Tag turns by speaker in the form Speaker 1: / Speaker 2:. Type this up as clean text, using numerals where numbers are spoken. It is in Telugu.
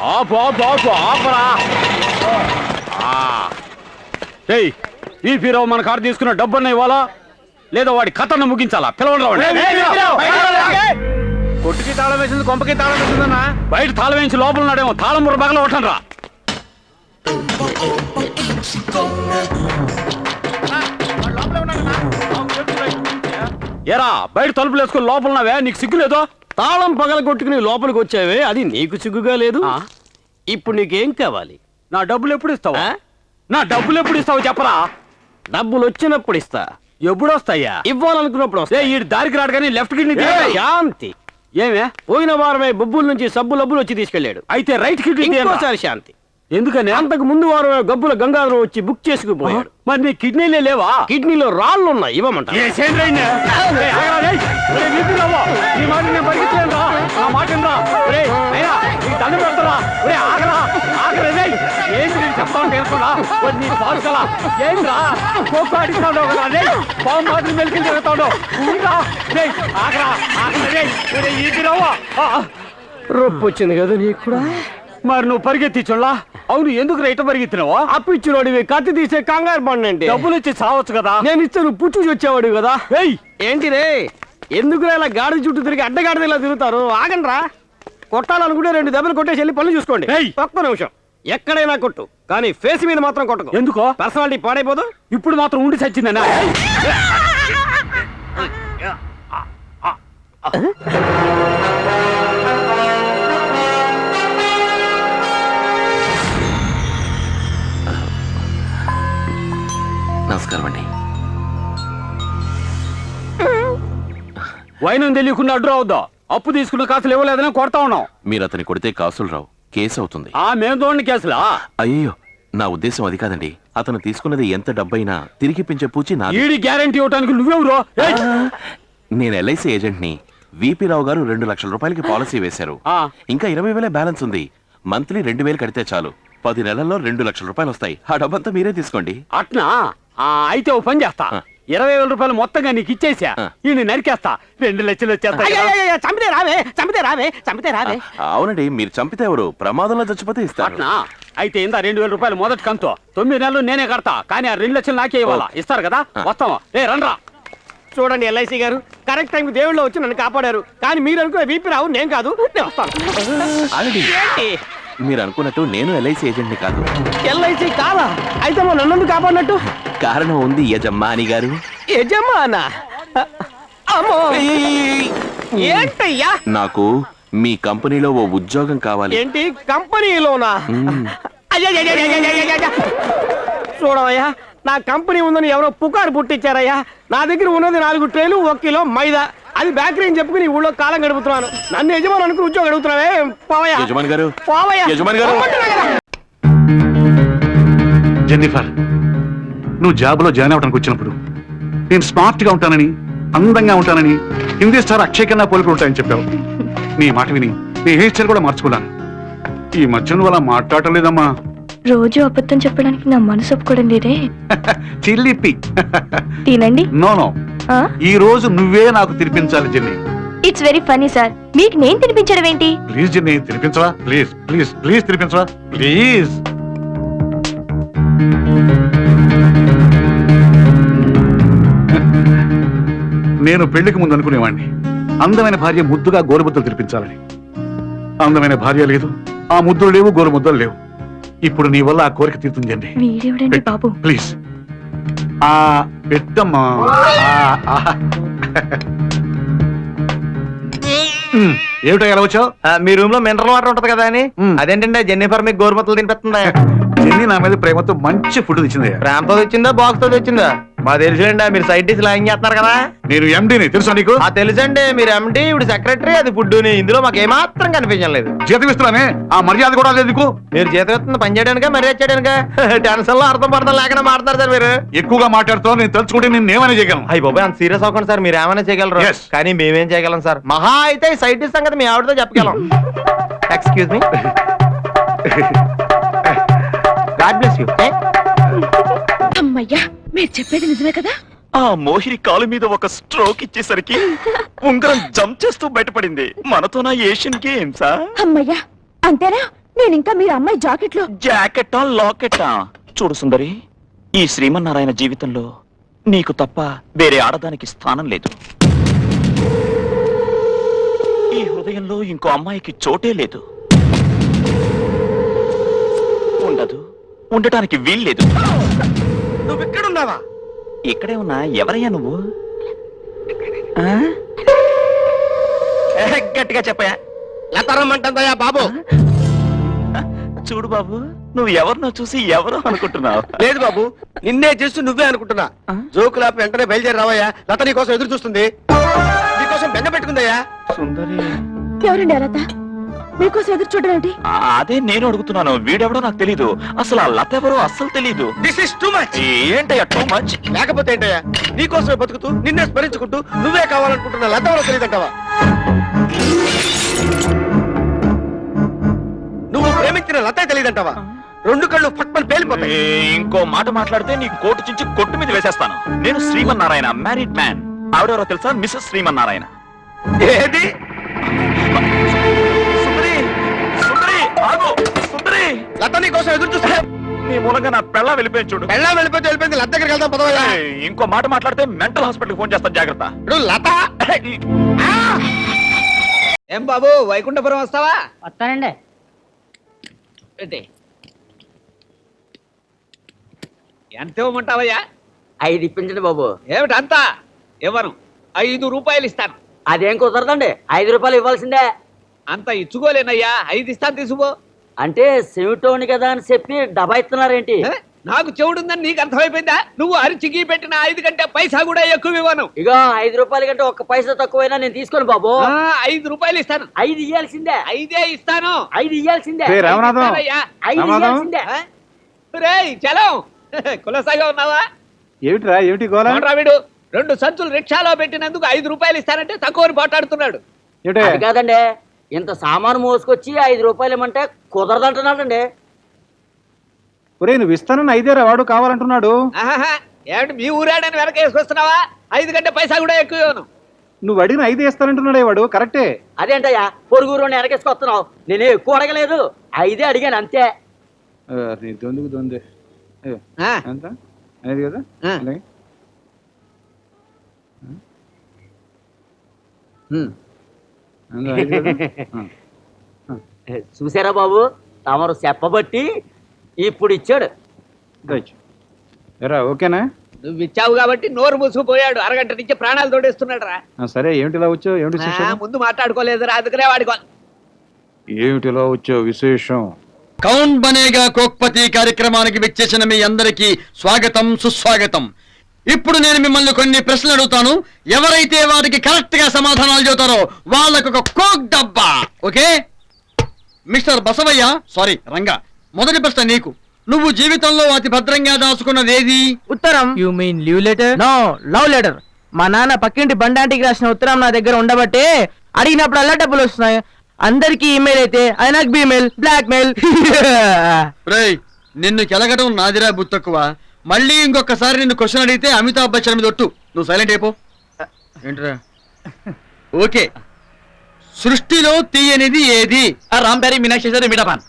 Speaker 1: ఆపరా. ఈపీరావు మన కారు తీసుకున్న డబ్బున్న ఇవ్వాలా లేదా వాడి కథను ముగించాలా? పిలవండి. కొట్టుకి తాళం వేసింది, కొంపకి తాళం వేసిందన్నా. బయట తాళం వేయించి లోపల ఉన్నాడేమో. తాళం ముర బగల కొట్టండి రా. ఏరా బయట తలుపులు వేసుకుని లోపల ఉన్నావే, నీకు సిగ్గులేదో?
Speaker 2: తాళం పగల కొట్టుకుని లోపలికి వచ్చావే, అది నీకు సిగ్గుగా లేదు? ఇప్పుడు నీకేం కావాలి?
Speaker 1: నా డబ్బులు ఎప్పుడు ఇస్తావా? నా డబ్బులు ఎప్పుడు ఇస్తావు చెప్పరా?
Speaker 2: డబ్బులు వచ్చినప్పుడు ఇస్తా.
Speaker 1: ఎప్పుడు వస్తాయా?
Speaker 2: ఇవ్వాలనుకున్నప్పుడు వస్తాయి.
Speaker 1: ఈ దారికి రాడు కానీ లెఫ్ట్ కిడ్నీ
Speaker 2: శాంతి.
Speaker 1: ఏమే
Speaker 2: పోయిన వారమే బొబ్బుల నుంచి సబ్బు లబ్బులు వచ్చి తీసుకెళ్లాడు.
Speaker 1: అయితే రైట్ కిడ్నీ
Speaker 2: ఇంకోసారి శాంతి.
Speaker 1: ఎందుకని?
Speaker 2: అంతకు ముందు వారమే గబ్బుల గంగాధరం వచ్చి బుక్ చేసుకుపోయాడు.
Speaker 1: మరి నీ కిడ్నీలే లేవా?
Speaker 2: కిడ్నీలో రాళ్ళు ఉన్నాయి, ఇవ్వమంట. రొప్పు వచ్చింది కదా నీకు కూడా.
Speaker 1: మరి నువ్వు పరిగెత్తించులా? అవును, ఎందుకు రైట్ పరిగెత్తినావా?
Speaker 2: అప్పిచ్చినోడివి కత్తి తీసే కంగారు పడినండి.
Speaker 1: డబ్బులు వచ్చి చావచ్చు కదా.
Speaker 2: నేను ఇస్తే నువ్వు పుచ్చు వచ్చేవాడు కదా. ఏంటి రే, ఎందుకు ఇలా గాడి చుట్టూ తిరిగి అడ్డగాడిద ఇలా తిరుగుతారు? ఆగండి రా. కొట్టాలనుకుంటే 2 దెబ్బలు కొట్టేసి వెళ్ళి పనులు చూసుకోండి. ఒక్క నిమిషం. ఎక్కడైనా కొట్టు, కానీ ఫేస్ మీద మాత్రం కొట్టకు.
Speaker 1: ఎందుకో?
Speaker 2: పర్సనాలిటీ పాడైపోదు.
Speaker 1: ఇప్పుడు మాత్రం ఉండి చచ్చిందనా?
Speaker 3: నమస్కారం అండి.
Speaker 1: వైనం తెలియకుండా అడ్డు రావద్దా? అప్పు తీసుకున్న కాసులు ఇవ్వలేదని కొడతా ఉన్నాం.
Speaker 3: మీరు అతని కొడితే కాసులు రావు, కేసు అవుతుంది.
Speaker 1: మేము చూడండి కేసులా?
Speaker 3: అయ్యో, నా ఉద్దేశం అది కాదండి. అతను తీసుకున్నది ఎంత డబ్బైనా తిరిగిపించే పూచి నా.
Speaker 1: ఈడి గ్యారంటీ ఇవ్వడానికి నువ్వెవరో?
Speaker 3: నేను ఎల్ఐసి ఏజెంట్ ని. విపి రావు గారు 2 లక్షల రూపాయలకి పాలసీ వేశారు. ఇంకా 20,000 బ్యాలెన్స్ ఉంది. మంత్లీ 2,000 కడితే చాలు. 10 నెలల్లో 2 లక్షల రూపాయలు వస్తాయి. ఆ డబ్బంతా మీరే తీసుకోండి.
Speaker 1: అట్నా? అయితే ఓ పని చేస్తా. 20,000 రూపాయలు మొత్తంగా నీకు ఇచ్చేసా. ఈ నరికేస్తా. 2 లక్షలు వచ్చేస్తా.
Speaker 2: చంపితే రావే.
Speaker 3: అవునండి, మీరు చంపితే ఎవరు? ప్రమాదంలో చచ్చిపోతే ఇస్తారు.
Speaker 1: అట్నా? అయితే ఇందా 2,000 రూపాయలు మొదటి కంతో. 9 నెలలు నేనే కడతా, కానీ ఆ 2 లక్షలు నాకే ఇవ్వాలా. ఇస్తారు కదా? వస్తావా? రండ్రా.
Speaker 2: చూడండి ఎల్ఐసి గారు, కరెక్ట్ టైంకి దేవుళ్ళు వచ్చి నన్ను కాపాడారు. కానీ మీరు అనుకున్న వీపీ రావు నేను కాదు. నేను వస్తాను.
Speaker 3: మీరు అనుకున్నట్టు నేను ఎల్ఐసి ఏజెంట్ ని కాదు.
Speaker 2: ఎల్ఐసి కాదా? అయితే మా నన్ను కాపాడినట్టు
Speaker 3: కారణం ఉంది యజమాని గారు.
Speaker 2: యజమానా? అమ్మో, ఏంటయ్యా?
Speaker 3: నాకు మీ కంపెనీలో ఓ ఉద్యోగం కావాలి.
Speaker 2: ఏంటి కంపెనీలోనా? చూడవయ్యా, నా కంపెనీ ఉందని ఎవరో పుకారు పుట్టించారయ్యా. నా దగ్గర ఉన్నది 4 ట్రేలు, 1 కిలో మైదా. అది బేకరీ అని చెప్పుకుని ఊళ్ళో కాలం గడుపుతున్నాను. నన్ను యజమాని అనుకుని ఉద్యోగం అడుగుతున్నావే. పోవయ్యా.
Speaker 3: యజమాని గారు,
Speaker 2: పోవయ్యా.
Speaker 3: యజమాని గారు.
Speaker 4: జెన్నిఫర్, నువ్వు జాబ్లో జాయిన్ అవడానికి వచ్చినప్పుడు నేను స్మార్ట్గా ఉంటానని, అందంగా ఉంటానని, హిందీ స్టార్ అక్షయ్ కన్నా పోలికలు ఉంటాయని చెప్పావు. నీ మాట విని నీ హెయిర్ స్టైల్ కూడా మార్చుకున్నాను. ఈ మధ్య నువ్వు అలా మాట్లాడటం లేదమ్మా.
Speaker 5: రోజు అబద్ధం చెప్పడానికి నా మనసు ఒప్పుకోవడం లేదే.
Speaker 4: చిల్లిపి
Speaker 5: తినండి.
Speaker 4: నో, ఈ రోజు నువ్వే నాకు తినిపించాలి Jenny.
Speaker 5: It's very funny sir. మీకు నేను తినిపించడం ఏంటి?
Speaker 4: ప్లీజ్ జెన్నీ, తినిపించవా? ప్లీజ్ ప్లీజ్ ప్లీజ్ తినిపించవా? ప్లీజ్. నేను పెళ్లికి ముందు అనుకునేవాడిని అందమైన భార్య ముద్దుగా గోరుముద్దలు తినిపించాలని. అందమైన భార్య లేదు, ఆ ముద్దులు లేవు, గోరుముద్దలు లేవు. ఇప్పుడు నీ వల్ల ఆ కోరిక తీరుతుందండి.
Speaker 5: వీడెవడండి బాబు?
Speaker 4: ప్లీజ్ పెట్టమ్మా. ఏమిటో ఎలా వచ్చావు?
Speaker 2: మీ రూమ్ లో మినరల్ వాటర్ ఉంటది కదా అని. అదేంటంటే జెన్నిఫర్ మీకు గోరుమతులు తినిపిస్తుందా?
Speaker 4: జెన్నీ నా మీద ప్రేమతో మంచి ఫుడ్ తెచ్చింది.
Speaker 2: ప్రేమతో తెచ్చిందా, బాక్స్ తో తెచ్చిందా? మా తెలుసులేండి, మీరు సైడ్ డిష్ లాంగ్ చేస్తున్నారు కదా.
Speaker 4: నేను ఎండీని, తెలుసా నీకు?
Speaker 2: తెలుసండి, మీరు ఎండి, ఇప్పుడు సెక్రటరీ, అది ఫుడ్. ఇందులో మాకు ఏమాత్రం కనిపించలేదు.
Speaker 4: జీతం ఇస్తున్నానే, ఆ మర్యాద కూడా లేదు నీకు.
Speaker 2: మీరు జీతం ఇస్తుంది పని చేయడానిక, మర్యాద చేయడానిక? టెన్షన్ లో అర్థం పడతాం లేకుండా మాట్లాడతారు సార్. మీరు
Speaker 4: ఎక్కువగా మాట్లాడుతావు. నేను తలుచుకుంటే నేను ఏమైనా చేయగలను.
Speaker 2: అయ్యి బాబాయ్, అంత సీరియస్ అవ్వకండి సార్. మీరు ఏమైనా చేయగలరు, కానీ మేమేం చేయగలం సార్. మహా అయితే సైడ్ డిష్ సంగతి మీ ఆవిడతో చెప్పగలం. Excuse me. God bless you.
Speaker 5: అమ్మయ్యా, మీరు చెప్పేది నిజమే కదా?
Speaker 6: ఆ మోహిని కాలు మీద ఒక స్ట్రోక్ ఇచ్చేసరికి ఉంగరం జంప్ చేస్తూ బయటపడింది. మనతో నా ఏషియన్ గేమ్సా?
Speaker 5: అమ్మయ్యా, అంతేనా? నేను ఇంకా మీరు అమ్మాయి జాకెట్లో
Speaker 6: జాకెట్టా లాకెట్టా? చూడు సుందరి, ఈ శ్రీమన్నారాయణ జీవితంలో నీకు తప్ప వేరే ఆడదానికి స్థానం లేదు. ఈ హృదయంలో ఇంకో అమ్మాయికి చోటే లేదు. ఉండదు, ఉండటానికి వీల్లేదు.
Speaker 2: నువ్వు ఇక్కడున్నావా?
Speaker 6: ఇక్కడే ఉన్నా. ఎవరయ్యా నువ్వు? ఆ? గట్టిగా చెప్పయా.
Speaker 2: లతరమ్మంటుందయ్యా బాబు.
Speaker 6: చూడు బాబు, నువ్వు ఎవరినో చూసి ఎవరో అనుకుంటున్నావు.
Speaker 2: లేదు బాబు, నిన్నే చేస్తూ నువ్వే అనుకుంటున్నా. జోకులాపి వెంటనే బయలుదేరి రావయ్యా. లత నీ కోసం ఎదురు చూస్తుంది. నీకోసం బెంగ పెట్టుకుందయ్యా.
Speaker 6: సుందరి,
Speaker 5: ఎవరండి లత? మీకోసం ఎదురు చూడడం ఏంటి?
Speaker 6: అదే నేను అడుగుతున్నాను. వీడెవడో నాకు తెలీదు. అసలు ఆ లత ఎవరో అస్సలు తెలీదు.
Speaker 2: This is too much.
Speaker 6: ఏంటయ్యా టూ మచ్?
Speaker 2: లేకపోతే ఏంటయ్యా, నీకోసమే బతుకుతూ నిన్నే స్మరించుకుంటూ నువ్వే కావాలనుకుంటున్నా లత ఎవరో తెలియదంటావా? నువ్వు ప్రేమించిన లతే తెలియదంటావా? రెండు కళ్ళు పట్మని పేలిపోతాయి.
Speaker 6: ఇంకో మాట మాట్లాడితే నీ కోటు చించి కొట్టు మీద వేసేస్తాను. నేను శ్రీమన్నారాయణ, మ్యారీడ్ మ్యాన్. ఆవిడెవరో తెలుసా? మిస్సెస్ శ్రీమన్నారాయణ.
Speaker 2: ఏది?
Speaker 6: సుందరి, సుందరి, ఆగు! సుందరి,
Speaker 2: లత నీ కోసం ఎదురు చూస్తా.
Speaker 6: నీ మూలంగా నా పెళ్ళ వెళ్ళిపోయి చూడు.
Speaker 2: పెళ్ళా వెళ్ళిపోతే వెళ్ళిపోయింది. లత దగ్గరికి వెళ్దాం పదవయ్యా.
Speaker 6: ఇంకో మాట మాట్లాడితే మెంటల్ హాస్పిటల్ ఫోన్ చేస్తాను, జాగ్రత్త.
Speaker 2: ఇప్పుడు లత
Speaker 7: ఏం బాబు, వైకుంఠపురం వస్తావా?
Speaker 8: వస్తానండి.
Speaker 7: ఎంత ఇవ్వమంటావయ్యా?
Speaker 8: 5 ఇప్పించండి బాబు.
Speaker 7: ఏమిటంతా? ఇవ్వను. 5 రూపాయలు ఇస్తాను.
Speaker 8: అదేం కుదరదండి, 5 రూపాయలు ఇవ్వాల్సిందే.
Speaker 7: అంత ఇచ్చుకోలేనయ్యా. 5 ఇస్తాను, తీసుకో.
Speaker 8: అంటే సెమిటోని కదా అని చెప్పి డబ్బా ఇస్తున్నారేంటి?
Speaker 7: ఏ? నాకు చెవుడుందని నీకు అర్థమైపోయిందా? నువ్వు అరిచికి పెట్టిన 5 కంటే పైసా కూడా ఎక్కువ ఇవ్వను.
Speaker 8: ఇక 5 రూపాయల కంటే ఒక్క పైసా తక్కువైనా నేను తీసుకోను బాబు.
Speaker 7: 5 రూపాయలు ఇస్తాను.
Speaker 8: 5 ఇయ్యాల్సిందే.
Speaker 7: 5 ఇస్తాను.
Speaker 8: 5 ఇయ్యాల్సిందే.
Speaker 4: రామనాథం,
Speaker 8: 5 ఇయ్యాల్సిందే.
Speaker 7: రేయ్ చలం, కులసాగా ఉన్నావా?
Speaker 4: ఏమిట్రా, ఏమిటి గోలా?
Speaker 7: వీడు 2 సంచులు రిక్షాలో పెట్టినందుకు 5 రూపాయలు ఇస్తానంటే తక్కువని పోటాడుతున్నాడు.
Speaker 8: అది కాదండి, ఇంత సామాను మోసుకొచ్చి 5 రూపాయలు ఇమ్మంటే కుదరదంటున్నాడండి.
Speaker 4: ఒరే, నువ్వు ఇస్తానని 5 వాడు కావాలంటున్నాడు.
Speaker 7: ఆహాహా, ఏమిటి మీ ఊరాడని వెనక వేసుకొస్తున్నావా? 5 కంటే పైసా కూడా ఎక్కువ ఇవ్వను.
Speaker 4: నువ్వు అడిగిన 5 ఇస్తానంటున్నాడే వాడు. కరెక్టే.
Speaker 8: అదేంటయ్యా, పొరుగురు వెనకేసుకొస్తున్నావు? నేనే ఎక్కువ అడగలేదు, 5 అడిగాను అంతే.
Speaker 4: దొందు
Speaker 7: ఆ,
Speaker 4: ఎంత అనేది కదా.
Speaker 7: ఆ.
Speaker 4: అలాగే. అందు 5 కదా.
Speaker 8: చూసారా బాబు, తమరు చెప్పబట్టి ఇప్పుడు ఇచ్చాడు.
Speaker 4: దయచు. ఎరా, ఓకేనా?
Speaker 7: నువ్వు ఇచ్చావు కాబట్టి నోరు మూసుకుపోయాడు. అరగంట నుంచి ప్రాణాలు తోడేస్తున్నాడు రా.
Speaker 4: సరే, ఏమిటి ఇలా వచ్చావు? ఏమిటి విశేషం?
Speaker 7: ముందు మాట్లాడుకోలేదు రా, అందుకనే వాడుకో.
Speaker 4: ఏమిటి ఇలా వచ్చావు విశేషం?
Speaker 2: కౌన్ బనేగా కోక్పతి కార్యక్రమానికి విచ్చేసిన మీ అందరికీ స్వాగతం, సుస్వాగతం. ఇప్పుడు నేను మిమ్మల్ని కొన్ని ప్రశ్నలు అడుగుతాను. ఎవరైతే వాటికి కరెక్ట్ గా సమాధానాలు చెబుతారో వాళ్ళకు ఒక కోక్ డబ్బా. Okay? Mister Basavaiah, sorry Ranga, మొదటి ప్రశ్న నీకు. నువ్వు జీవితంలో అతి భద్రంగా దాచుకున్నది ఏది?
Speaker 9: ఉత్తరం. You mean leave letter? No, love letter. మా నాన్న పక్కింటి బండాంటికి రాసిన ఉత్తరం నా దగ్గర ఉండబట్టే అడిగినప్పుడు అలా డబ్బులు వస్తున్నాయి. అందరికి ఈమెయిల్ అయితే అది నాకు బీమెయిల్, బ్లాక్ మెయిల్.
Speaker 2: రేయ్, నిన్ను కెలగడం నాదిరా బుత్తక్కువ. మళ్ళీ ఇంకొకసారి నిన్ను క్వశ్చన్ అడిగితే అమితాబ్ బచ్చన్ మీద ఒట్టు. నువ్వు సైలెంట్ అయిపో. ఏంట్రా? ఓకే, సృష్టిలో తీయనిది ఏది?
Speaker 1: రాంపేరి మీనాక్షి మీటపాన్.